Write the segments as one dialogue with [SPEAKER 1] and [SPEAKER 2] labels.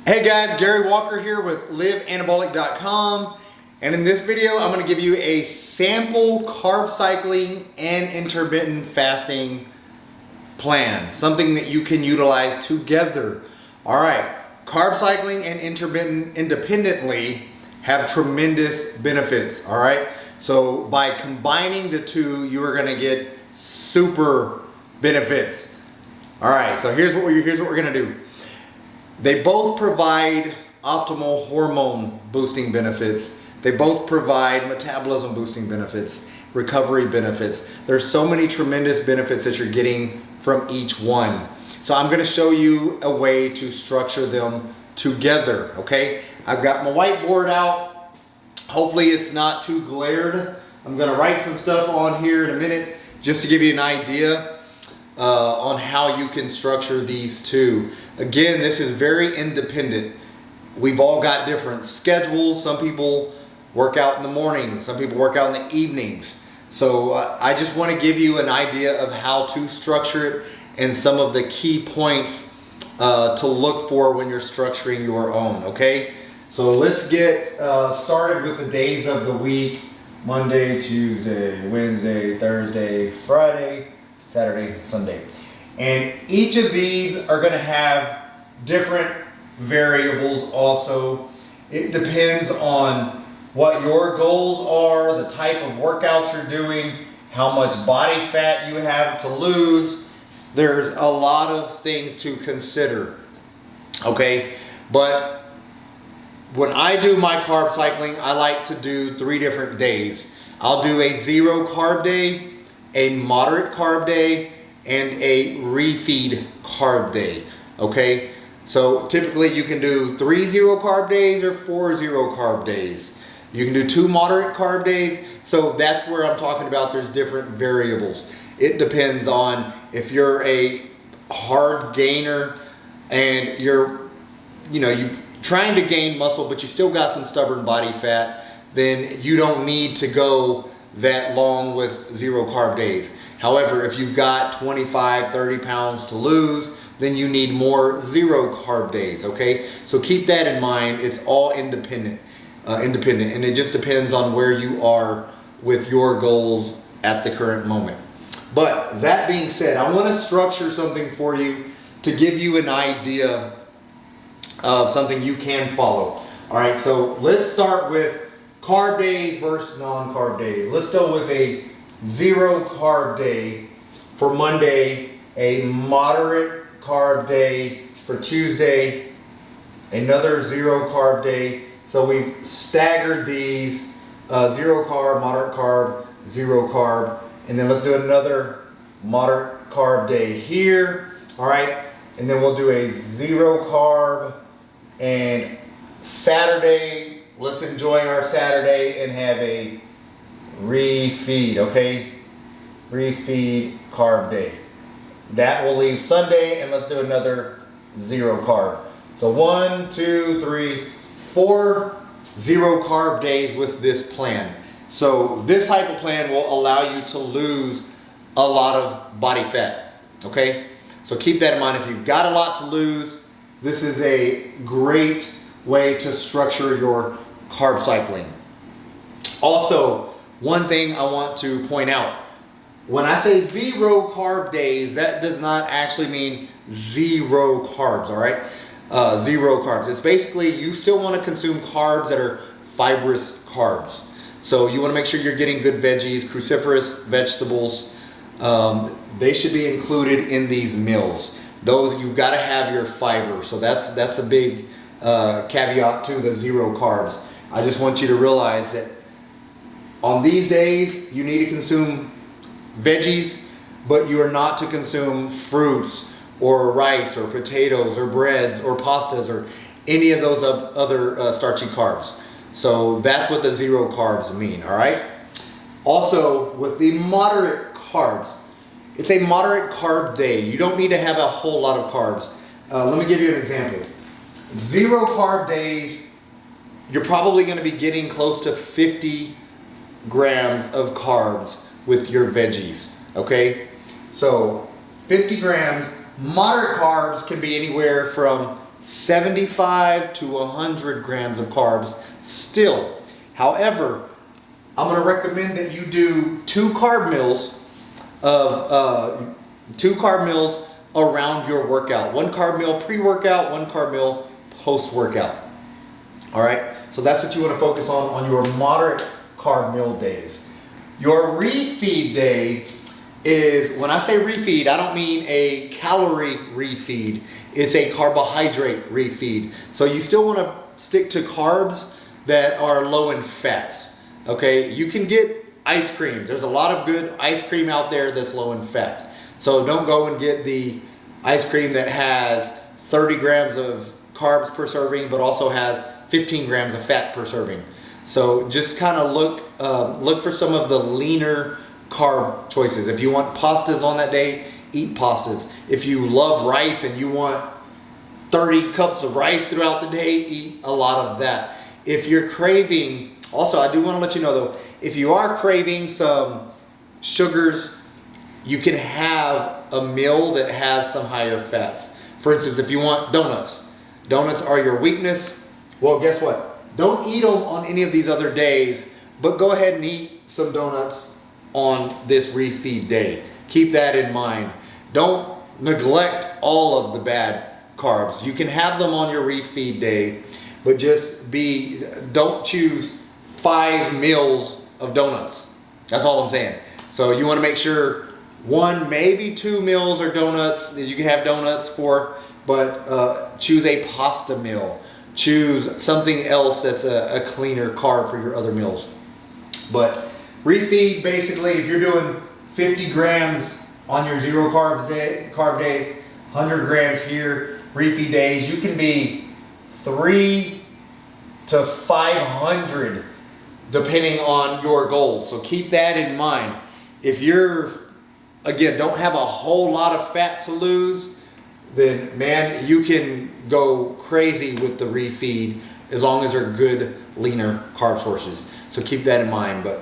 [SPEAKER 1] Hey guys, Gary Walker here with liveanabolic.com, and in this video I'm going to give you a sample carb cycling and intermittent fasting plan, something that you can utilize together. Alright, carb cycling and intermittent independently have tremendous benefits. Alright, so by combining the two you are going to get super benefits. Alright, so here's what we're going to do. They both provide optimal hormone boosting benefits. They both provide metabolism boosting benefits, recovery benefits. There's so many tremendous benefits that you're getting from each one. So I'm going to show you a way to structure them together, okay? I've got my whiteboard out. Hopefully it's not too glared. I'm going to write some stuff on here in a minute just to give you an idea on how you can structure these two. Again, this is very independent. We've all got different schedules. Some people work out in the mornings, some people work out in the evenings. So I just want to give you an idea of how to structure it and some of the key points to look for when you're structuring your own, okay? So let's get started with the days of the week: Monday, Tuesday, Wednesday, Thursday, Friday, Saturday, Sunday. And each of these are going to have different variables also. It depends on what your goals are, the type of workouts you're doing, how much body fat you have to lose. There's a lot of things to consider, okay? But when I do my carb cycling, I like to do 3 different days. I'll do a 0 carb day, a moderate carb day, and a refeed carb day, okay? So typically you can do 3 0 carb days or 4 0 carb days. You can do 2 moderate carb days. So that's where I'm talking about there's different variables. It depends on if you're a hard gainer and you're trying to gain muscle, but you still got some stubborn body fat, then you don't need to go that long with 0 carb days. However, if you've got 25, 30 pounds to lose, then you need more 0 carb days, okay? So keep that in mind. It's all independent, and it just depends on where you are with your goals at the current moment. But that being said, I want to structure something for you to give you an idea of something you can follow. All right, so let's start with carb days versus non-carb days. Let's go with a 0 carb day for Monday, a moderate carb day for Tuesday, another 0 carb day. So we've staggered these 0 carb, moderate carb, 0 carb, and then let's do another moderate carb day here. All right, and then we'll do a 0 carb, and Saturday, let's enjoy our Saturday and have a refeed, okay? Refeed carb day. That will leave Sunday, and let's do another 0 carb. So 1, 2, 3, 4 0 carb days with this plan. So this type of plan will allow you to lose a lot of body fat, okay? So keep that in mind. If you've got a lot to lose, this is a great way to structure your carb cycling. Also, one thing I want to point out, when I say 0 carb days, that does not actually mean 0 carbs, all right? 0 carbs. It's basically you still want to consume carbs that are fibrous carbs. So you want to make sure you're getting good veggies, cruciferous vegetables. They should be included in these meals. Those, you've got to have your fiber. So that's a big caveat to the 0 carbs. I just want you to realize that on these days, you need to consume veggies, but you are not to consume fruits or rice or potatoes or breads or pastas or any of those other starchy carbs. So that's what the 0 carbs mean, all right? Also, with the moderate carbs, it's a moderate carb day. You don't need to have a whole lot of carbs. Let me give you an example. 0 carb days, you're probably going to be getting close to 50 grams of carbs with your veggies, okay? So 50 grams. Moderate carbs can be anywhere from 75 to 100 grams of carbs still. However, I'm going to recommend that you do two carb meals around your workout. One carb meal pre-workout, one carb meal post-workout. All right, so that's what you want to focus on your moderate carb meal days. Your refeed day is, when I say refeed, I don't mean a calorie refeed. It's a carbohydrate refeed. So you still want to stick to carbs that are low in fats. Okay, you can get ice cream. There's a lot of good ice cream out there that's low in fat. So don't go and get the ice cream that has 30 grams of carbs per serving, but also has 15 grams of fat per serving. So just kind of look for some of the leaner carb choices. If you want pastas on that day, eat pastas. If you love rice and you want 30 cups of rice throughout the day, eat a lot of that. If you're craving, also I do want to let you know though, if you are craving some sugars, you can have a meal that has some higher fats. For instance, if you want donuts. Donuts are your weakness. Well, guess what? Don't eat them on any of these other days, but go ahead and eat some donuts on this refeed day. Keep that in mind. Don't neglect all of the bad carbs. You can have them on your refeed day, but don't choose 5 meals of donuts. That's all I'm saying. So you want to make sure 1, maybe 2 meals are donuts that you can have donuts for, but choose a pasta meal. Choose something else that's a cleaner carb for your other meals. But refeed, basically, if you're doing 50 grams on your zero carb days, 100 grams here, refeed days, you can be 3 to 500 depending on your goals. So keep that in mind. If you're, again, don't have a whole lot of fat to lose, then man, you can go crazy with the refeed as long as they're good, leaner carb sources. So keep that in mind. But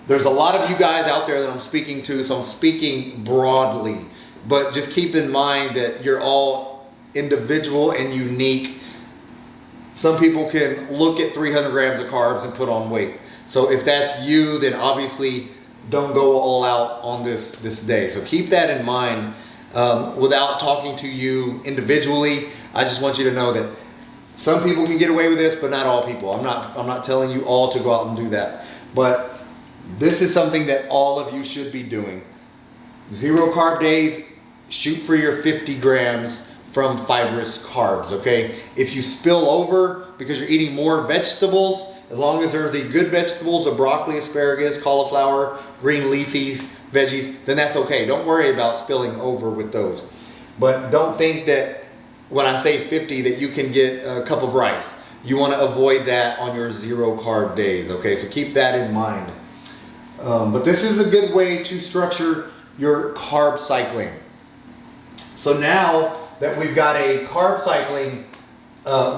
[SPEAKER 1] there's a lot of you guys out there that I'm speaking to, so I'm speaking broadly. But just keep in mind that you're all individual and unique. Some people can look at 300 grams of carbs and put on weight. So if that's you, then obviously don't go all out on this day. So keep that in mind. Without talking to you individually, I just want you to know that some people can get away with this, but not all people. I'm not telling you all to go out and do that. But this is something that all of you should be doing. Zero carb days, shoot for your 50 grams from fibrous carbs, okay? If you spill over because you're eating more vegetables, as long as they're the good vegetables of broccoli, asparagus, cauliflower, green leafies, veggies, then that's okay. Don't worry about spilling over with those. But don't think that when I say 50 that you can get a cup of rice. You want to avoid that on your zero carb days, okay? So keep that in mind. But this is a good way to structure your carb cycling. So now that we've got a carb cycling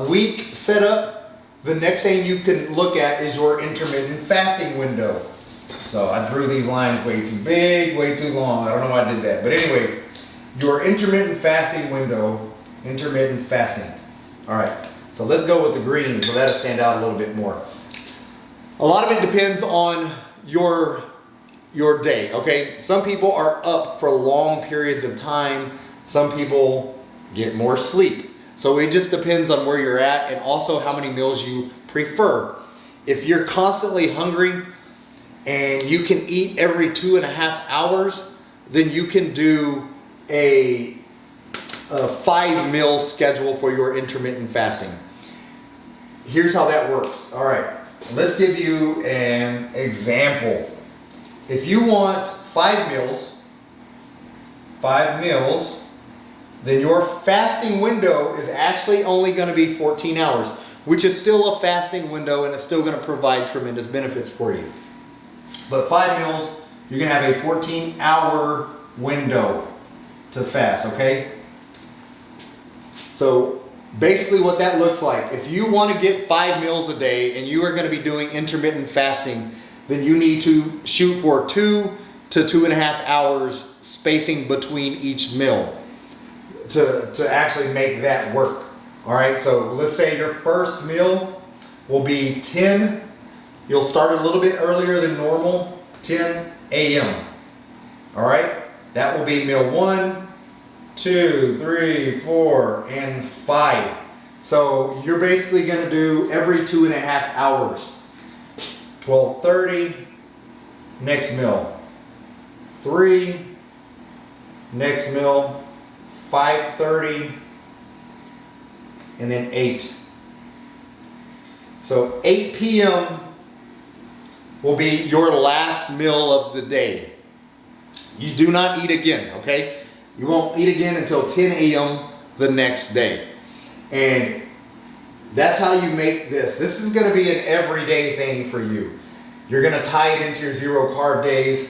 [SPEAKER 1] week set up, the next thing you can look at is your intermittent fasting window. So I drew these lines way too big, way too long. I don't know why I did that. But anyways, your intermittent fasting window, intermittent fasting. All right, so let's go with the green so that'll stand out a little bit more. A lot of it depends on your day, okay? Some people are up for long periods of time. Some people get more sleep. So it just depends on where you're at and also how many meals you prefer. If you're constantly hungry and you can eat every 2.5 hours, then you can do a 5-meal schedule for your intermittent fasting. Here's how that works. All right, let's give you an example. If you want 5 meals, then your fasting window is actually only going to be 14 hours, which is still a fasting window and it's still going to provide tremendous benefits for you. But 5 meals, you can have a 14-hour window to fast, okay? So basically what that looks like, if you want to get 5 meals a day and you are going to be doing intermittent fasting, then you need to shoot for 2 to 2.5 hours spacing between each meal. to actually make that work. All right, so let's say your first meal will be 10. You'll start a little bit earlier than normal, 10 a.m. All right, that will be meal 1, 2, 3, 4, and 5. So you're basically going to do every 2.5 hours. 12:30, next meal. 3, next meal. 5:30, and then 8. So 8 p.m. will be your last meal of the day. You do not eat again, okay? You won't eat again until 10 a.m. the next day. And that's how you make this. This is going to be an everyday thing for you. You're going to tie it into your 0 carb days.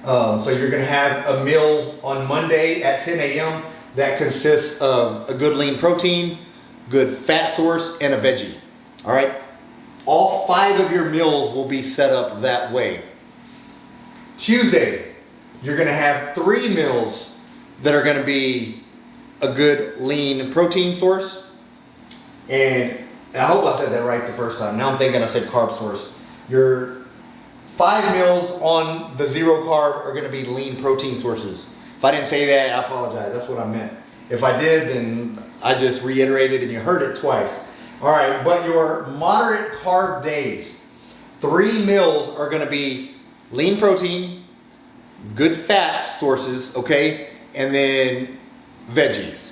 [SPEAKER 1] So you're going to have a meal on Monday at 10 a.m. that consists of a good lean protein, good fat source, and a veggie. All right? All 5 of your meals will be set up that way. Tuesday, you're going to have 3 meals that are going to be a good lean protein source. And I hope I said that right the first time. Now I'm thinking I said carb source. Your 5 meals on the 0 carb are going to be lean protein sources. If I didn't say that, I apologize. That's what I meant. If I did, then I just reiterated and you heard it twice. All right, but your moderate carb days, 3 meals are going to be lean protein, good fat sources, okay, and then veggies.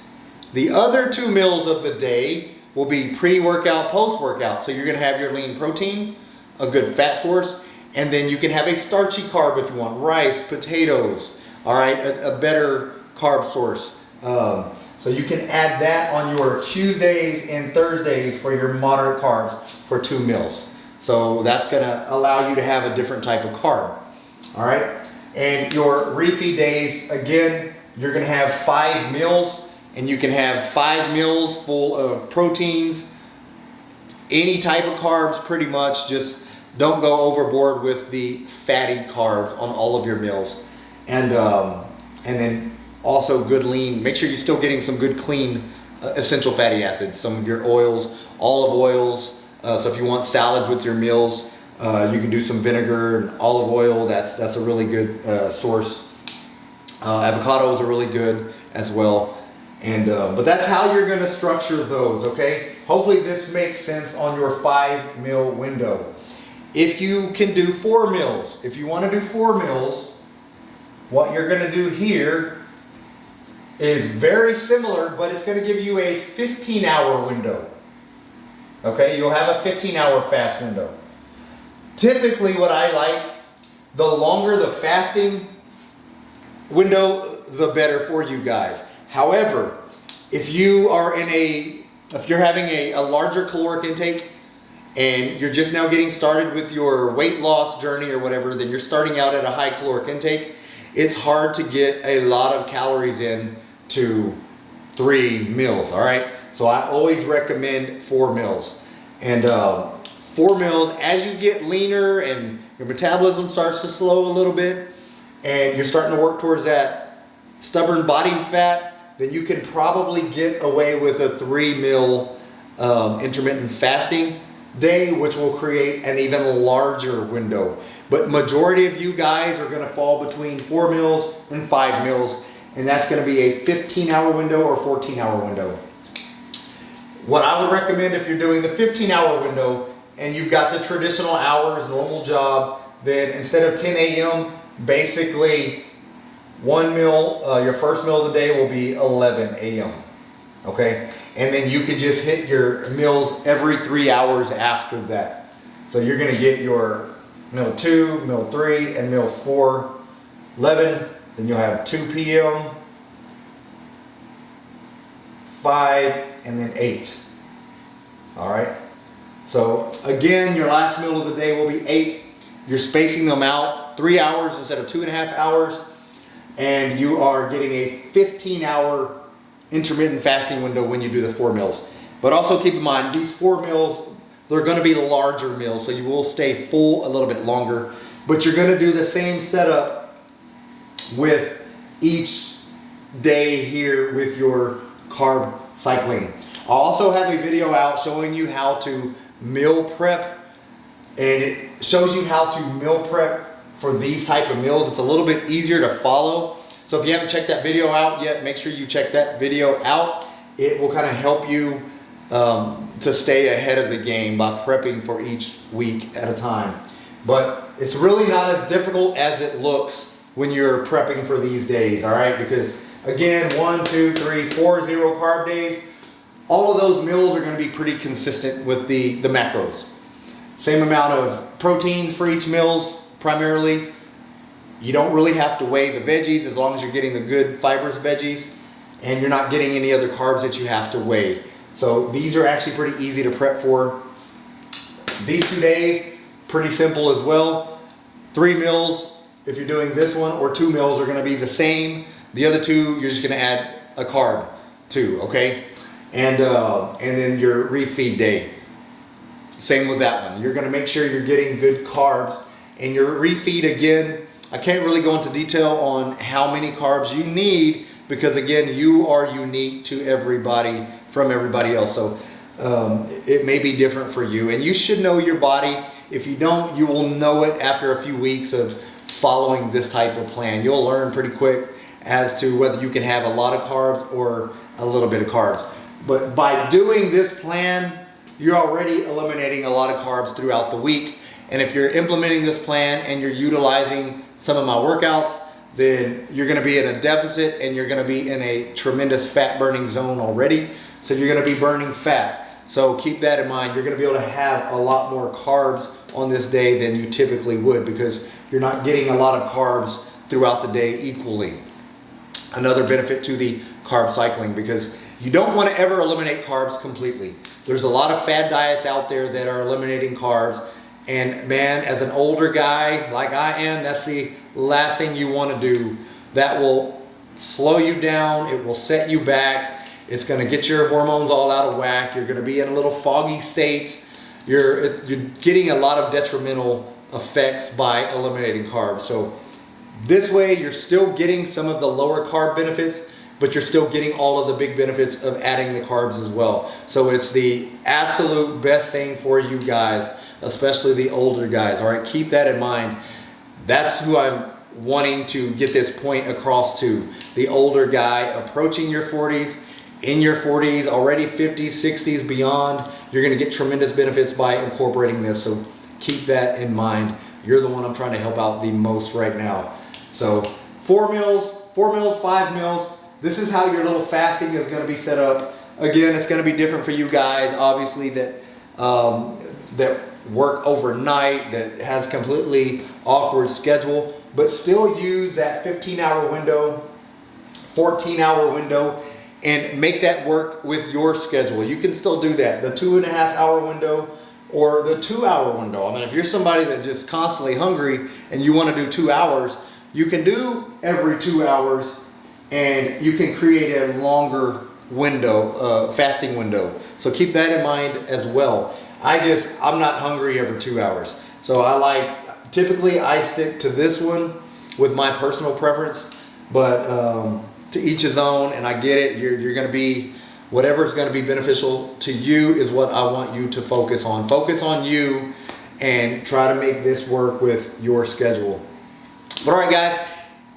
[SPEAKER 1] The other 2 meals of the day will be pre-workout, post-workout. So you're going to have your lean protein, a good fat source, and then you can have a starchy carb if you want, rice, potatoes, all right, a better carb source. So you can add that on your Tuesdays and Thursdays for your moderate carbs for 2 meals. So that's going to allow you to have a different type of carb. All right. And your refeed days, again, you're going to have 5 meals, and you can have 5 meals full of proteins, any type of carbs pretty much. Just don't go overboard with the fatty carbs on all of your meals. And then also good lean. Make sure you're still getting some good clean essential fatty acids, some of your oils, olive oils. So if you want salads with your meals, you can do some vinegar and olive oil. That's a really good source. Avocados are really good as well. And but that's how you're going to structure those, okay? Hopefully this makes sense on your 5 meal window. If you can do 4 meals, if you want to do 4 meals, what you're going to do here is very similar, but it's going to give you a 15-hour window. Okay, you'll have a 15-hour fast window. Typically what I like, the longer the fasting window, the better for you guys. However, if you're having a larger caloric intake and you're just now getting started with your weight loss journey or whatever, then you're starting out at a high caloric intake, it's hard to get a lot of calories in to 3 meals, all right? So I always recommend 4 meals. And 4 meals, as you get leaner and your metabolism starts to slow a little bit and you're starting to work towards that stubborn body fat, then you can probably get away with a 3 meal intermittent fasting day, which will create an even larger window. But majority of you guys are going to fall between 4 meals and 5 meals, and that's going to be a 15-hour window or 14-hour window. What I would recommend if you're doing the 15-hour window and you've got the traditional hours, normal job, then instead of 10 a.m., basically 1 meal, your first meal of the day will be 11 a.m. Okay? And then you could just hit your meals every 3 hours after that. So you're going to get your meal 2, meal 3, and meal 4, 11. Then you'll have 2 p.m., 5, and then 8. All right? So again, your last meal of the day will be 8. You're spacing them out 3 hours instead of 2.5 hours. And you are getting a 15-hour intermittent fasting window when you do the 4 meals. But also keep in mind, these 4 meals, they're going to be the larger meals, so you will stay full a little bit longer. But you're going to do the same setup with each day here with your carb cycling. I also have a video out showing you how to meal prep, and it shows you how to meal prep for these type of meals. It's a little bit easier to follow. So if you haven't checked that video out yet, make sure you check that video out. It will kind of help you to stay ahead of the game by prepping for each week at a time. But it's really not as difficult as it looks when you're prepping for these days, all right? Because again, 1, 2, 3, 4 zero carb days, all of those meals are gonna be pretty consistent with the macros. Same amount of proteins for each meals, primarily. You don't really have to weigh the veggies as long as you're getting the good fibrous veggies, and you're not getting any other carbs that you have to weigh. So these are actually pretty easy to prep for. These 2 days, pretty simple as well. 3 meals, if you're doing this one, or 2 meals are gonna be the same. The other 2, you're just gonna add a carb to, okay? And then your refeed day. Same with that one. You're gonna make sure you're getting good carbs. And your refeed, again, I can't really go into detail on how many carbs you need, because again, you are unique to everybody from everybody else. So it may be different for you, and you should know your body. If you don't, you will know it after a few weeks of following this type of plan. You'll learn pretty quick as to whether you can have a lot of carbs or a little bit of carbs. But by doing this plan, you're already eliminating a lot of carbs throughout the week. And if you're implementing this plan and you're utilizing some of my workouts, then you're gonna be in a deficit and you're gonna be in a tremendous fat burning zone already. So you're gonna be burning fat. So keep that in mind. You're gonna be able to have a lot more carbs on this day than you typically would, because you're not getting a lot of carbs throughout the day equally. Another benefit to the carb cycling, because you don't wanna ever eliminate carbs completely. There's a lot of fad diets out there that are eliminating carbs. And man, as an older guy like I am, that's the last thing you want to do. That will slow you down. It will set you back. It's going to get your hormones all out of whack. You're going to be in a little foggy state. You're getting a lot of detrimental effects by eliminating carbs. So this way, you're still getting some of the lower carb benefits, but you're still getting all of the big benefits of adding the carbs as well. So it's the absolute best thing for you guys, especially the older guys. All right, keep that in mind. That's who I'm wanting to get this point across to. The older guy approaching your 40s, in your 40s, already 50s, 60s, beyond. You're gonna get tremendous benefits by incorporating this. So keep that in mind. You're the one I'm trying to help out the most right now. So 4 meals, 5 meals. This is how your little fasting is gonna be set up. Again, it's gonna be different for you guys, obviously, that work overnight, that has completely awkward schedule, but still use that 15-hour window, 14-hour window, and make that work with your schedule. You can still do that, the 2.5-hour window or the 2-hour window. I mean, if you're somebody that's just constantly hungry and you want to do 2 hours, you can do every 2 hours, and you can create a longer window, fasting window. So keep that in mind as well. I'm not hungry every 2 hours. So typically I stick to this one with my personal preference, but to each his own, and I get it. You're gonna be, whatever's gonna be beneficial to you is what I want you to focus on. Focus on you and try to make this work with your schedule. But all right, guys,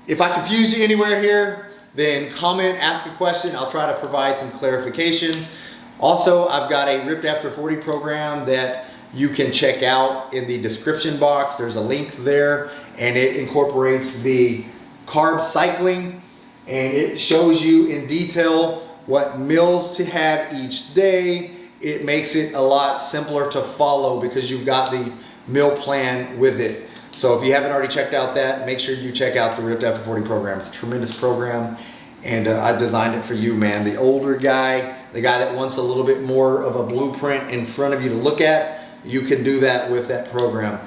[SPEAKER 1] if I confused you anywhere here, then comment, ask a question. I'll try to provide some clarification. Also, I've got a Ripped After 40 program that you can check out in the description box. There's a link there, and it incorporates the carb cycling, and it shows you in detail what meals to have each day. It makes it a lot simpler to follow because you've got the meal plan with it. So if you haven't already checked out that, make sure you check out the Ripped After 40 program. It's a tremendous program, and I designed it for you, man. The older guy, the guy that wants a little bit more of a blueprint in front of you to look at, you can do that with that program.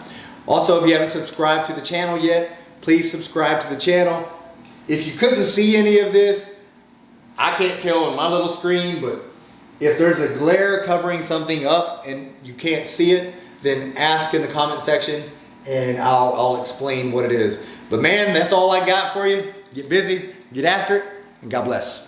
[SPEAKER 1] Also, if you haven't subscribed to the channel yet, please subscribe to the channel. If you couldn't see any of this, I can't tell on my little screen, but if there's a glare covering something up and you can't see it, then ask in the comment section and I'll explain what it is. But man, that's all I got for you. Get busy, get after it, and God bless.